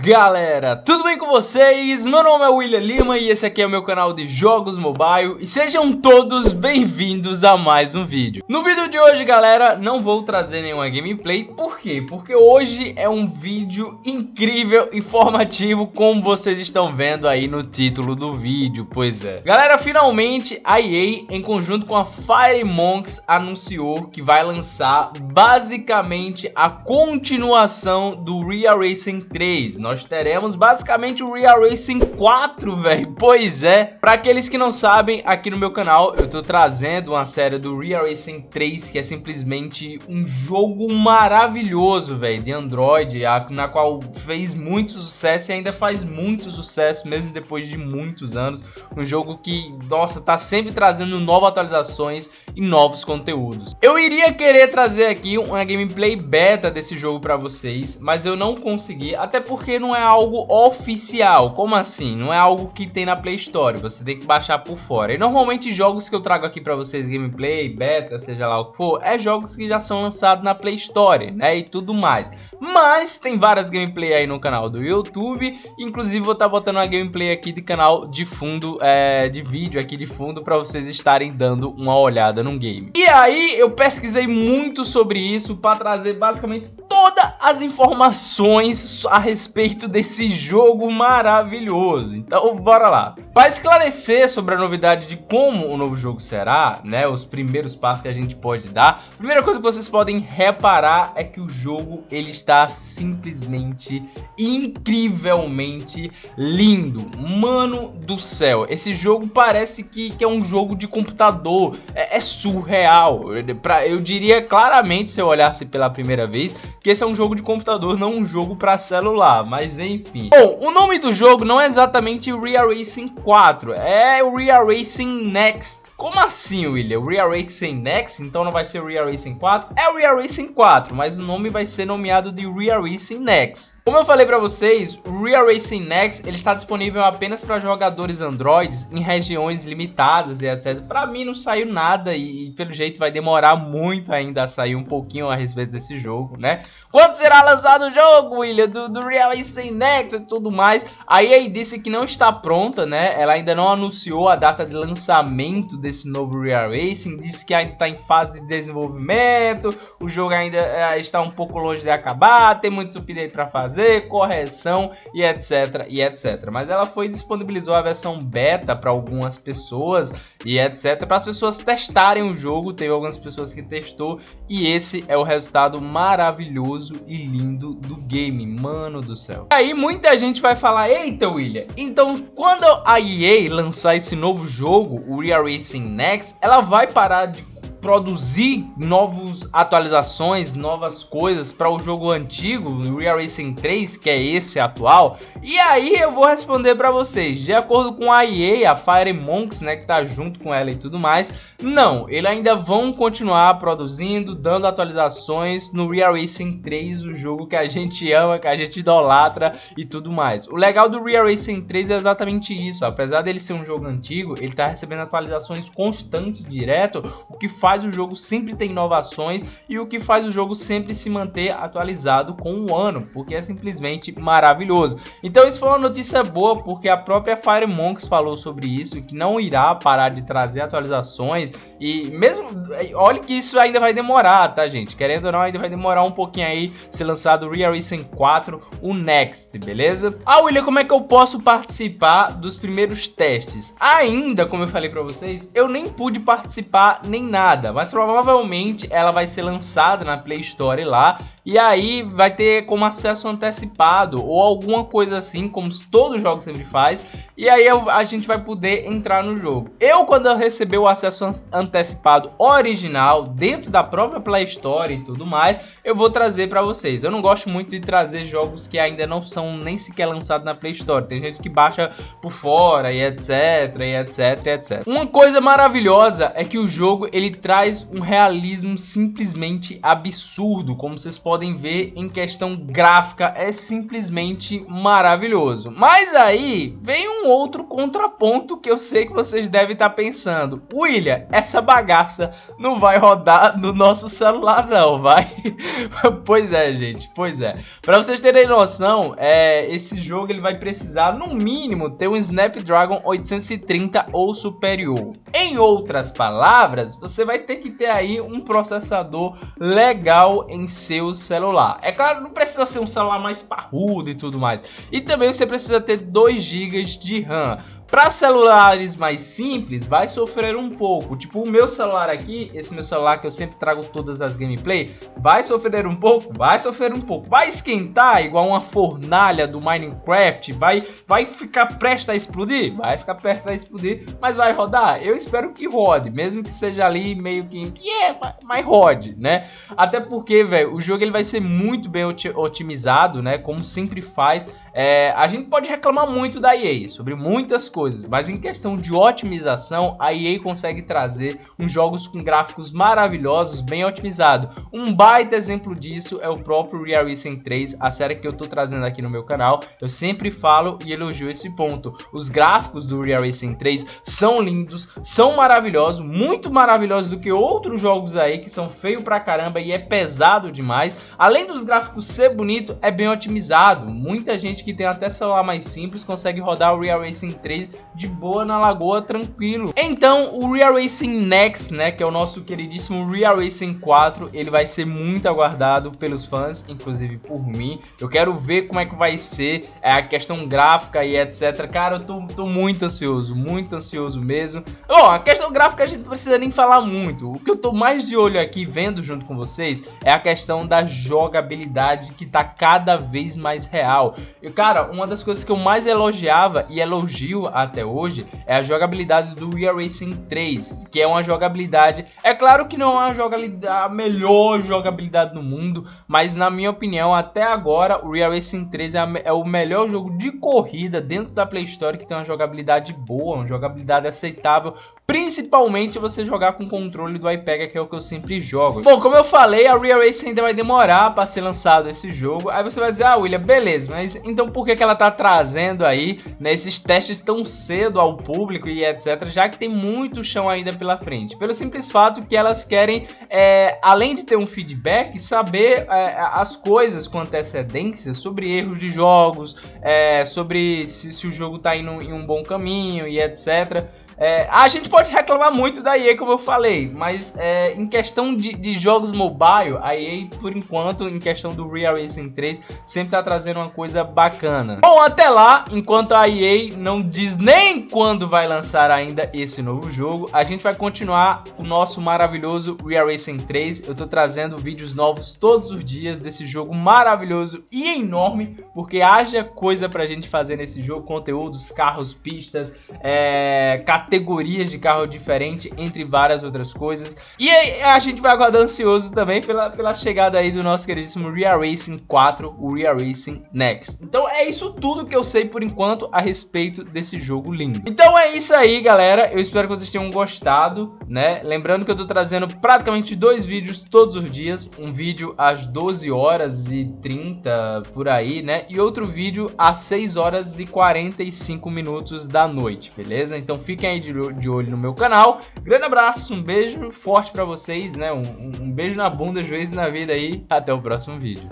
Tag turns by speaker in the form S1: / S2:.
S1: Galera, tudo bem com vocês? Meu nome é William Lima e esse aqui é o meu canal de jogos mobile e sejam todos bem-vindos a mais um vídeo. No vídeo de hoje, galera, não vou trazer nenhuma gameplay. Por quê? Porque hoje é um vídeo incrível, informativo, como vocês estão vendo aí no título do vídeo. Pois é. Galera, finalmente a EA, em conjunto com a Firemonks, anunciou que vai lançar basicamente a continuação do Real Racing 3. Nós teremos basicamente o Real Racing 4, velho. Pois é. Para aqueles que não sabem, aqui no meu canal eu tô trazendo uma série do Real Racing 3, que é simplesmente um jogo maravilhoso, velho, de Android, na qual fez muito sucesso e ainda faz muito sucesso mesmo depois de muitos anos. Um jogo que, nossa, tá sempre trazendo novas atualizações e novos conteúdos. Eu iria querer trazer aqui uma gameplay beta desse jogo para vocês, mas eu não consegui, até porque não é algo oficial. Como assim? Não é algo que tem na Play Store, você tem que baixar por fora. E normalmente jogos que eu trago aqui para vocês, gameplay, beta, seja lá o que for, é jogos que já são lançados na Play Store, né, e tudo mais. Mas tem várias gameplay aí no canal do YouTube, inclusive vou estar botando uma gameplay aqui de canal de fundo, de vídeo aqui de fundo, para vocês estarem dando uma olhada num game. E aí eu pesquisei muito sobre isso para trazer basicamente todas as informações a respeito desse jogo maravilhoso. Então bora lá. Para esclarecer sobre a novidade de como o novo jogo será, né, os primeiros passos que a gente pode dar, a primeira coisa que vocês podem reparar é que o jogo ele está simplesmente incrivelmente lindo. Mano do céu, esse jogo parece que é um jogo de computador, é surreal. Eu diria claramente, se eu olhasse pela primeira vez, que esse é um jogo de computador, não um jogo para celular, mas enfim. Bom, o nome do jogo não é exatamente Real Racing 4, é o Real Racing Next. Como assim, William? Real Racing Next? Então não vai ser Real Racing 4? É o Real Racing 4, mas o nome vai ser nomeado de Real Racing Next. Como eu falei para vocês, o Real Racing Next ele está disponível apenas para jogadores Androids em regiões limitadas e etc. Para mim não saiu nada e pelo jeito vai demorar muito ainda a sair um pouquinho a respeito desse jogo, né? Quando será lançado o jogo, William, do Real Racing Next e tudo mais? A EA disse que não está pronta, né? Ela ainda não anunciou a data de lançamento desse novo Real Racing, disse que ainda está em fase de desenvolvimento, o jogo ainda está um pouco longe de acabar, tem muito update para fazer, correção e etc, e etc. Mas ela disponibilizou a versão beta para algumas pessoas e etc, para as pessoas testarem o jogo. Teve algumas pessoas que testou e esse é o resultado maravilhoso e lindo do game, mano do céu. Aí muita gente vai falar: eita, William, então quando a EA lançar esse novo jogo, o Real Racing Next, ela vai parar de produzir novas atualizações, novas coisas para o jogo antigo, o Real Racing 3, que é esse atual? E aí eu vou responder para vocês, de acordo com a EA, a Firemonks, né, que tá junto com ela e tudo mais, não, eles ainda vão continuar produzindo, dando atualizações no Real Racing 3, o jogo que a gente ama, que a gente idolatra e tudo mais. O legal do Real Racing 3 é exatamente isso, apesar dele ser um jogo antigo, ele tá recebendo atualizações constantes, direto, o que faz o jogo sempre ter inovações e o que faz o jogo sempre se manter atualizado com o ano, porque é simplesmente maravilhoso. Então isso foi uma notícia boa, porque a própria Firemonks falou sobre isso, que não irá parar de trazer atualizações, e mesmo, olha que isso ainda vai demorar, tá, gente? Querendo ou não, ainda vai demorar um pouquinho aí ser lançado o Real Racing 4, o Next, beleza? Ah, William, como é que eu posso participar dos primeiros testes? Ainda, como eu falei pra vocês, eu nem pude participar nem nada, mas provavelmente ela vai ser lançada na Play Store lá, e aí vai ter como acesso antecipado ou alguma coisa assim, como todo jogo sempre faz, e aí a gente vai poder entrar no jogo. Quando eu receber o acesso antecipado original dentro da própria Play Store e tudo mais, eu vou trazer para vocês. Eu não gosto muito de trazer jogos que ainda não são nem sequer lançados na Play Store, tem gente que baixa por fora e etc, e etc, e etc. Uma coisa maravilhosa é que o jogo ele traz um realismo simplesmente absurdo, como vocês podem podem ver, em questão gráfica é simplesmente maravilhoso. Mas aí vem um outro contraponto que eu sei que vocês devem estar pensando: William, essa bagaça não vai rodar no nosso celular não, vai? Pois é, gente, pois é. Para vocês terem noção, esse jogo ele vai precisar no mínimo ter um Snapdragon 830 ou superior. Em outras palavras, você vai ter que ter aí um processador legal em seu celular. É claro, não precisa ser um celular mais parrudo e tudo mais. E também você precisa ter 2 GB de RAM. Para celulares mais simples, vai sofrer um pouco. Tipo o meu celular aqui, esse meu celular que eu sempre trago todas as gameplay, vai sofrer um pouco, vai sofrer um pouco. Vai esquentar igual uma fornalha do Minecraft, vai ficar prestes a explodir? Vai ficar prestes a explodir, mas vai rodar? Eu espero que rode, mesmo que seja ali meio que mas rode, né? Até porque, velho, o jogo ele vai ser muito bem otimizado, né? Como sempre faz. A gente pode reclamar muito da EA sobre muitas coisas, mas em questão de otimização, a EA consegue trazer uns jogos com gráficos maravilhosos, bem otimizados. Um baita exemplo disso é o próprio Real Racing 3, a série que eu tô trazendo aqui no meu canal. Eu sempre falo e elogio esse ponto. Os gráficos do Real Racing 3 são lindos, são maravilhosos, muito maravilhosos do que outros jogos aí que são feios pra caramba e é pesado demais. Além dos gráficos ser bonito, é bem otimizado. Muita gente que tem até celular mais simples consegue rodar o Real Racing 3 de boa na lagoa, tranquilo. Então o Real Racing Next, né, que é o nosso queridíssimo Real Racing 4, ele vai ser muito aguardado pelos fãs, inclusive por mim. Eu quero ver como é que vai ser a questão gráfica e etc. Cara, eu tô muito ansioso mesmo. Bom, a questão gráfica a gente não precisa nem falar muito. O que eu tô mais de olho aqui vendo junto com vocês é a questão da jogabilidade, que tá cada vez mais real. Cara, uma das coisas que eu mais elogiava e elogio até hoje é a jogabilidade do Real Racing 3, que é uma jogabilidade, é claro que não é a melhor jogabilidade do mundo, mas na minha opinião, até agora, o Real Racing 3 é o melhor jogo de corrida dentro da Play Store que tem uma jogabilidade boa, uma jogabilidade aceitável, principalmente você jogar com o controle do iPad, que é o que eu sempre jogo. Bom, como eu falei, a Real Racing ainda vai demorar para ser lançado esse jogo. Aí você vai dizer: ah, William, beleza, mas então por que ela tá trazendo aí, né, esses testes tão cedo ao público e etc, já que tem muito chão ainda pela frente? Pelo simples fato que elas querem, além de ter um feedback, saber as coisas com antecedência sobre erros de jogos, sobre se o jogo tá indo em um bom caminho e etc. A gente pode reclamar muito da EA, como eu falei, mas em questão de jogos mobile, a EA, por enquanto, em questão do Real Racing 3, sempre tá trazendo uma coisa bacana. Bom, até lá, enquanto a EA não diz nem quando vai lançar ainda esse novo jogo, a gente vai continuar o nosso maravilhoso Real Racing 3. Eu tô trazendo vídeos novos todos os dias desse jogo maravilhoso e enorme, porque haja coisa pra gente fazer nesse jogo: conteúdos, carros, pistas, categorias de carro diferente, entre várias outras coisas. E aí, a gente vai aguardar ansioso também pela chegada aí do nosso queridíssimo Real Racing 4, o Real Racing Next. Então é isso tudo que eu sei por enquanto a respeito desse jogo lindo. Então é isso aí, galera. Eu espero que vocês tenham gostado, né? Lembrando que eu tô trazendo praticamente 2 vídeos todos os dias. Um vídeo às 12h30 por aí, né? E outro vídeo às 6h45 da noite, beleza? Então fiquem aí de olho no meu canal. Grande abraço, um beijo forte pra vocês, né? Um beijo na bunda, juízo na vida aí. Até o próximo vídeo.